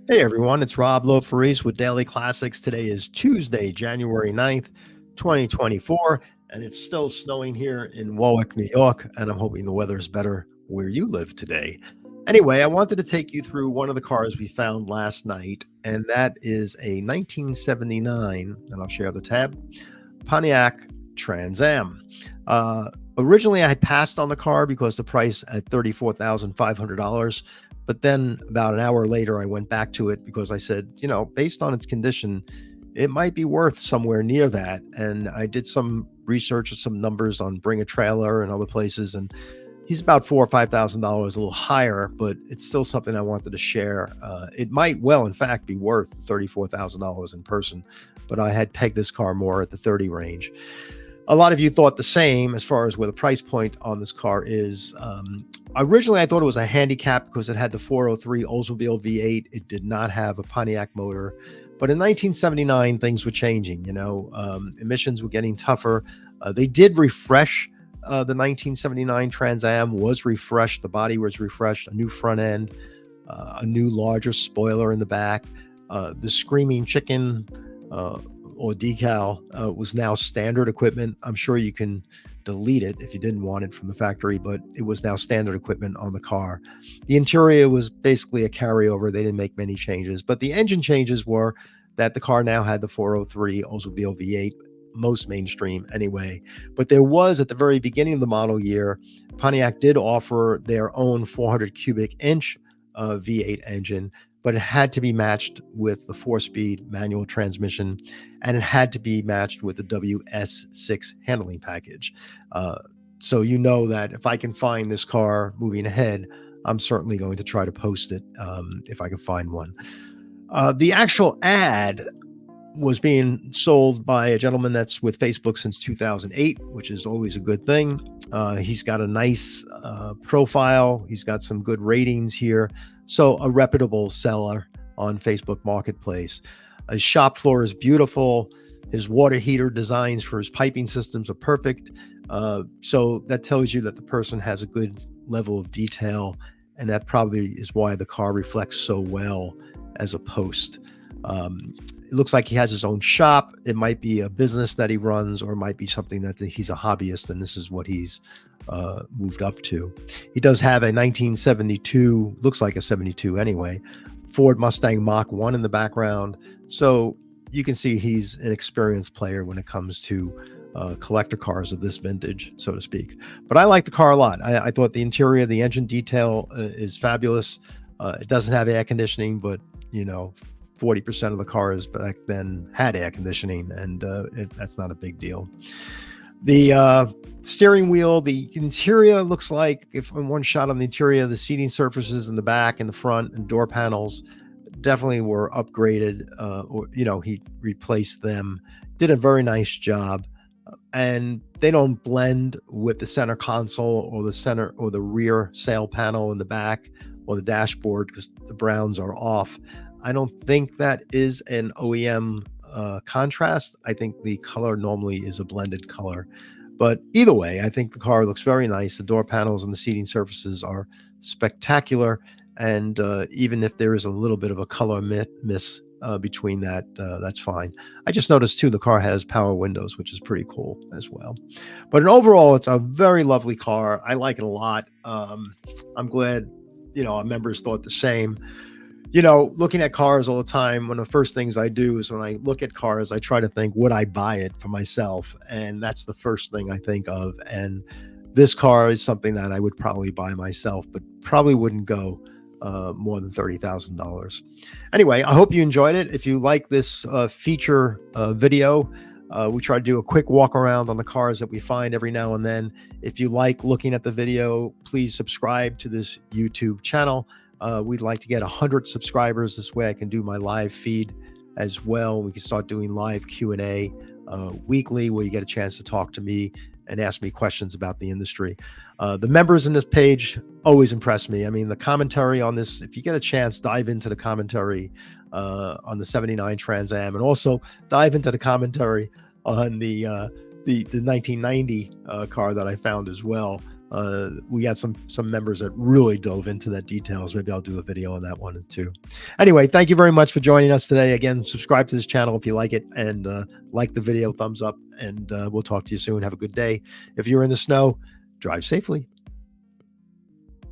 Hey everyone, it's Rob Lofaris with Daily Classics. Today is Tuesday, January 9th, 2024, and it's still snowing here in Warwick, New York, and I'm hoping the weather is better where you live today. Anyway, I wanted to take you through one of the cars we found last night, and that is a 1979, and I'll share the tab, Pontiac Trans Am. Uh, Originally, I passed on the car because the price at $34,500. But then about an hour later, I went back to it because I said, based on its condition, it might be worth somewhere near that. And I did some research and some numbers on Bring a Trailer and other places, and he's about $4,000 or $5,000, a little higher, but it's still something I wanted to share. It might well, in fact, be worth $34,000 in person, but I had pegged this car more at the 30 range. A lot of you thought the same as far as where the price point on this car is. Originally, I thought it was a handicap because it had the 403 Oldsmobile V8. It did not have a Pontiac motor. But in 1979, things were changing. Emissions were getting tougher. They did refresh the 1979 Trans Am was refreshed. The body was refreshed, a new front end, a new larger spoiler in the back. The Screaming Chicken or decal was now standard equipment. I'm sure you can delete it if you didn't want it from the factory, but it was now standard equipment on the car. The interior was basically a carryover. They didn't make many changes, but the engine changes were that the car now had the 403 Oldsmobile V8, most mainstream anyway. But there was, at the very beginning of the model year, Pontiac did offer their own 400 cubic inch V8 engine, but it had to be matched with the 4-speed manual transmission, and it had to be matched with the WS6 handling package. So you know that if I can find this car moving ahead, I'm certainly going to try to post it if I can find one. The actual ad was being sold by a gentleman that's with Facebook since 2008, which is always a good thing. He's got a nice profile. He's got some good ratings here. So a reputable seller on Facebook Marketplace. His shop floor is beautiful. His water heater designs for his piping systems are perfect. So that tells you that the person has a good level of detail, and that probably is why the car reflects so well as a post. It looks like he has his own shop. It might be a business that he runs, or it might be something that he's a hobbyist, and this is what he's moved up to. He does have a 1972, looks like a 72 anyway, Ford Mustang Mach 1 in the background. So you can see he's an experienced player when it comes to collector cars of this vintage, so to speak. But I like the car a lot. I thought the interior, the engine detail is fabulous. It doesn't have air conditioning, but 40% of the cars back then had air conditioning, and that's not a big deal. The steering wheel, the interior looks like, if in one shot on the interior, the seating surfaces in the back and the front and door panels definitely were upgraded, he replaced them, did a very nice job. And they don't blend with the center console or the rear sail panel in the back or the dashboard because the browns are off. I don't think that is an OEM contrast. I think the color normally is a blended color. But either way, I think the car looks very nice. The door panels and the seating surfaces are spectacular. And even if there is a little bit of a color miss between that, that's fine. I just noticed too, the car has power windows, which is pretty cool as well. But overall, it's a very lovely car. I like it a lot. I'm glad, our members thought the same. Looking at cars all the time, one of the first things I do is when I look at cars, I try to think, would I buy it for myself? And that's the first thing I think of. And this car is something that I would probably buy myself, but probably wouldn't go more than $30,000. Anyway, I hope you enjoyed it. If you like this feature video, we try to do a quick walk around on the cars that we find every now and then. If you like looking at the video, please subscribe to this YouTube channel. We'd like to get 100 subscribers. This way I can do my live feed as well. We can start doing live Q&A weekly, where you get a chance to talk to me and ask me questions about the industry. The members in this page always impress me. I mean, the commentary on this, if you get a chance, dive into the commentary on the 79 Trans Am, and also dive into the commentary on the 1990 car that I found as well. We got some members that really dove into that details. Maybe I'll do a video on that one too. Anyway, thank you very much for joining us today. Again, subscribe to this channel if you like it, and like the video, thumbs up, and we'll talk to you soon. Have a good day. If you're in the snow, drive safely.